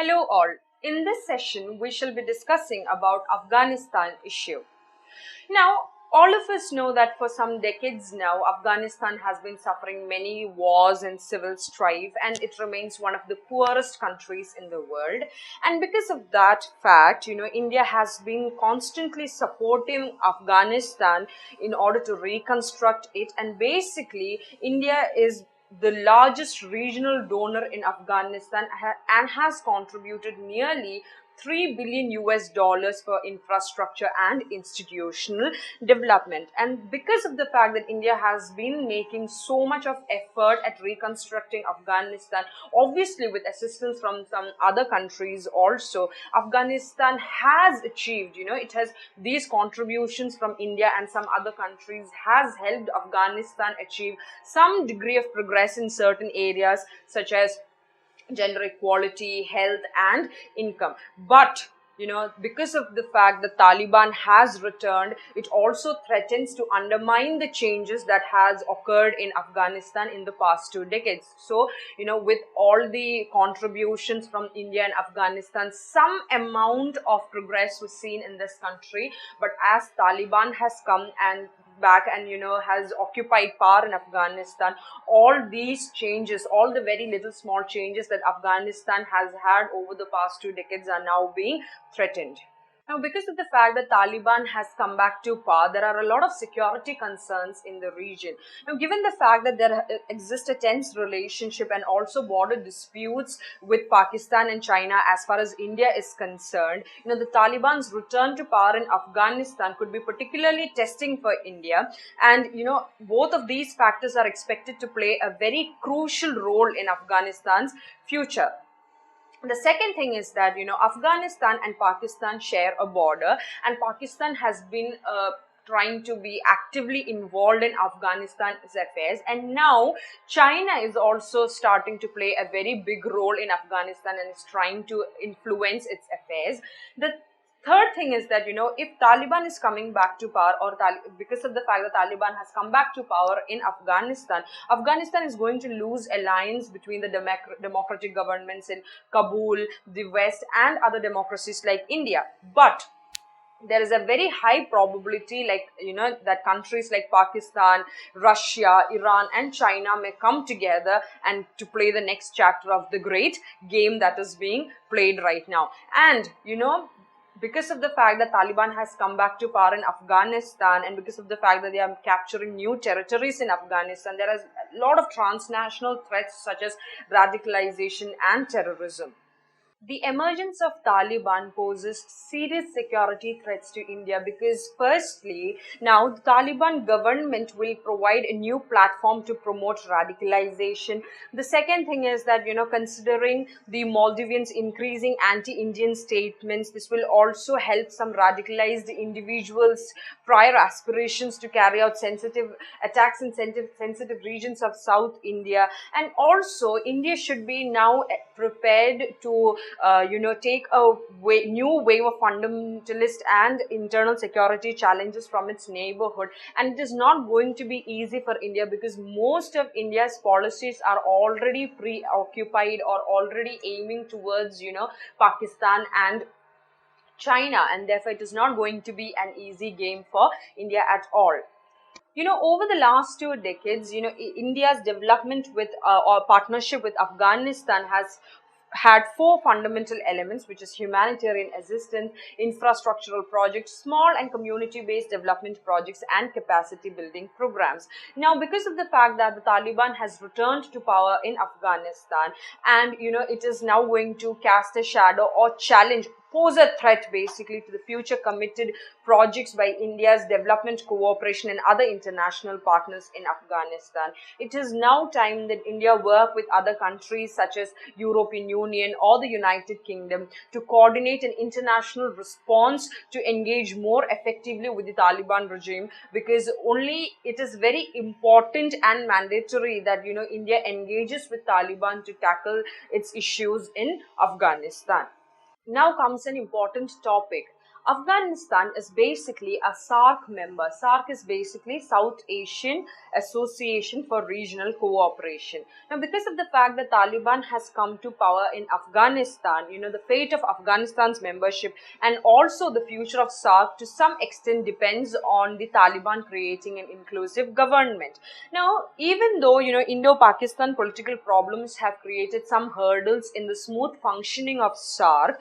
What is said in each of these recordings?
Hello all. In this session, we shall be discussing about Afghanistan issue. Now, all of us know that for some decades now, Afghanistan has been suffering many wars and civil strife, and it remains one of the poorest countries in the world. And because of that fact, India has been constantly supporting Afghanistan in order to reconstruct it. And basically, India is the largest regional donor in Afghanistan and has contributed nearly 3 billion US dollars for infrastructure and institutional development. And because of the fact that India has been making so much of effort at reconstructing Afghanistan, obviously with assistance from some other countries also, Afghanistan has achieved, it has these contributions from India and some other countries has helped Afghanistan achieve some degree of progress in certain areas such as gender equality, health, and income. But because of the fact that Taliban has returned, it also threatens to undermine the changes that has occurred in Afghanistan in the past 2 decades. So, with all the contributions from India and Afghanistan, some amount of progress was seen in this country. But as Taliban has come and back and has occupied power in Afghanistan, all these changes, all the very little small changes that Afghanistan has had over the past 2 decades are now being threatened. Now, because of the fact that Taliban has come back to power, there are a lot of security concerns in the region. Now, given the fact that there exists a tense relationship and also border disputes with Pakistan and China as far as India is concerned, the Taliban's return to power in Afghanistan could be particularly testing for India. And, both of these factors are expected to play a very crucial role in Afghanistan's future. The second thing is that, Afghanistan and Pakistan share a border, and Pakistan has been trying to be actively involved in Afghanistan's affairs. And now China is also starting to play a very big role in Afghanistan and is trying to influence its affairs. The third thing is that, if Taliban is coming back to power, or because of the fact that Taliban has come back to power in Afghanistan, Afghanistan is going to lose alliance between the democratic governments in Kabul, the West, and other democracies like India. But there is a very high probability, that countries like Pakistan, Russia, Iran, and China may come together and to play the next chapter of the great game that is being played right now. And because of the fact that Taliban has come back to power in Afghanistan, and because of the fact that they are capturing new territories in Afghanistan, there is a lot of transnational threats such as radicalization and terrorism. The emergence of Taliban poses serious security threats to India because, firstly, now the Taliban government will provide a new platform to promote radicalization. The second thing is that, considering the Maldivians' increasing anti-Indian statements, this will also help some radicalized individuals' prior aspirations to carry out sensitive attacks in sensitive regions of South India. And also, India should be now prepared to take a new wave of fundamentalist and internal security challenges from its neighborhood. And it is not going to be easy for India because most of India's policies are already preoccupied or already aiming towards, Pakistan and China, and therefore it is not going to be an easy game for India at all. Over the last 2 decades, India's development with or partnership with Afghanistan has had four fundamental elements, which is humanitarian assistance, infrastructural projects, small and community-based development projects, and capacity building programs. Now, because of the fact that the Taliban has returned to power in Afghanistan, and it is now going to cast a shadow or pose a threat basically to the future committed projects by India's development cooperation and other international partners in Afghanistan. It is now time that India work with other countries such as European Union or the United Kingdom to coordinate an international response to engage more effectively with the Taliban regime, because only it is very important and mandatory that India engages with Taliban to tackle its issues in Afghanistan. Now comes an important topic. Afghanistan is basically a SAARC member. SAARC is basically South Asian Association for Regional Cooperation. Now, because of the fact that Taliban has come to power in Afghanistan, the fate of Afghanistan's membership and also the future of SAARC to some extent depends on the Taliban creating an inclusive government. Now, even though, Indo-Pakistan political problems have created some hurdles in the smooth functioning of SAARC,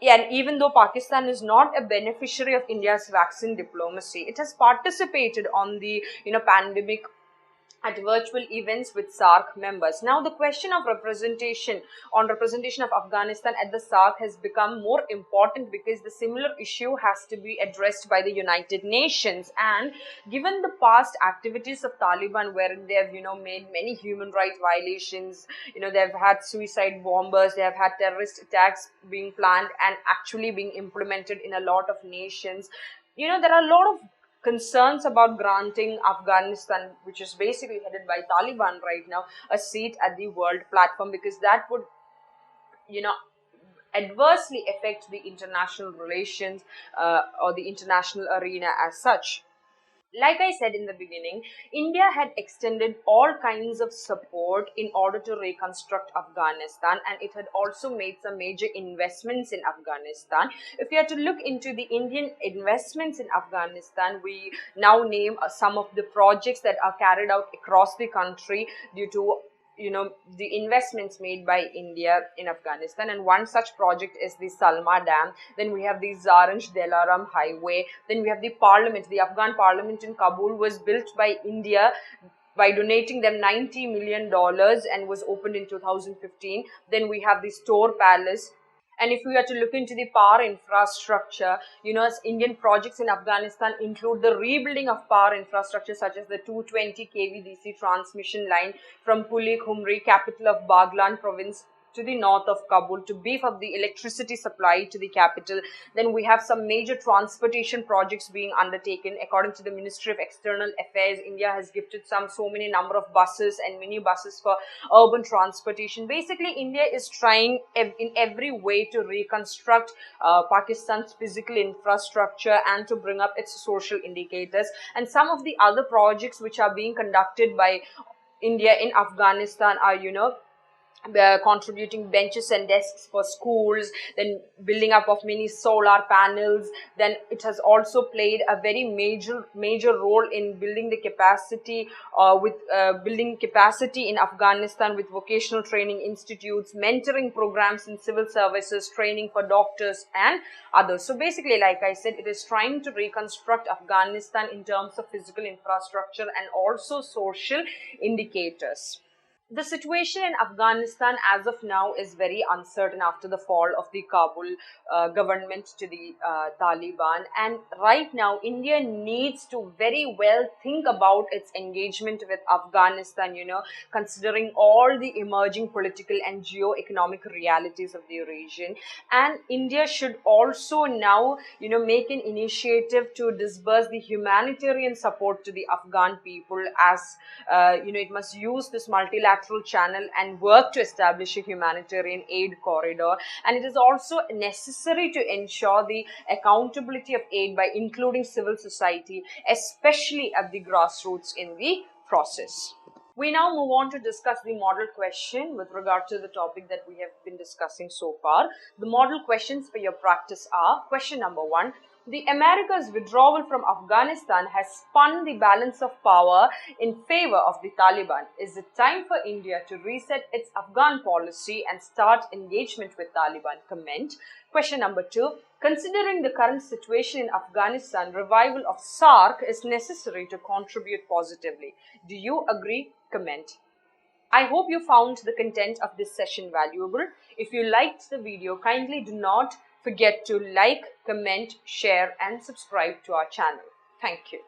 and even though Pakistan is not a beneficiary of India's vaccine diplomacy, it has participated on the pandemic at virtual events with SAARC members. Now, the question of representation of Afghanistan at the SAARC has become more important because the similar issue has to be addressed by the United Nations. And given the past activities of Taliban, wherein they have made many human rights violations, they have had suicide bombers, they have had terrorist attacks being planned and actually being implemented in a lot of nations. There are a lot of concerns about granting Afghanistan, which is basically headed by Taliban right now, a seat at the world platform, because that would, adversely affect the international relations or the international arena as such. Like I said in the beginning, India had extended all kinds of support in order to reconstruct Afghanistan, and it had also made some major investments in Afghanistan. If you have to look into the Indian investments in Afghanistan, we now name some of the projects that are carried out across the country due to the investments made by India in Afghanistan. And one such project is the Salma Dam. Then we have the Zaranj Delaram Highway. Then we have the parliament. The Afghan parliament in Kabul was built by India by donating them $90 million and was opened in 2015. Then we have the Store Palace. And if we are to look into the power infrastructure, as Indian projects in Afghanistan include the rebuilding of power infrastructure such as the 220 kV DC transmission line from Puli Khumri, capital of Baghlan province, to the north of Kabul to beef up the electricity supply to the capital. Then we have some major transportation projects being undertaken. According to the Ministry of External Affairs, India has gifted so many number of buses and mini buses for urban transportation. Basically, India is trying in every way to reconstruct Pakistan's physical infrastructure and to bring up its social indicators. And some of the other projects which are being conducted by India in Afghanistan are, contributing benches and desks for schools, then building up of many solar panels. Then it has also played a very major role in building the capacity building capacity in Afghanistan with vocational training institutes, mentoring programs in civil services, training for doctors and others. So basically, like I said, it is trying to reconstruct Afghanistan in terms of physical infrastructure and also social indicators. The situation in Afghanistan as of now is very uncertain after the fall of the Kabul government to the Taliban. And right now, India needs to very well think about its engagement with Afghanistan, considering all the emerging political and geo-economic realities of the region. And India should also now, make an initiative to disburse the humanitarian support to the Afghan people, as, it must use this multilateral channel and work to establish a humanitarian aid corridor. And it is also necessary to ensure the accountability of aid by including civil society, especially at the grassroots in the process. We now move on to discuss the model question with regard to the topic that we have been discussing so far. The model questions for your practice are: question number 1. The America's withdrawal from Afghanistan has spun the balance of power in favor of the Taliban. Is it time for India to reset its Afghan policy and start engagement with Taliban? Comment. Question number 2. Considering the current situation in Afghanistan, revival of SAARC is necessary to contribute positively. Do you agree? Comment. I hope you found the content of this session valuable. If you liked the video, kindly do not forget to like, comment, share and subscribe to our channel. Thank you.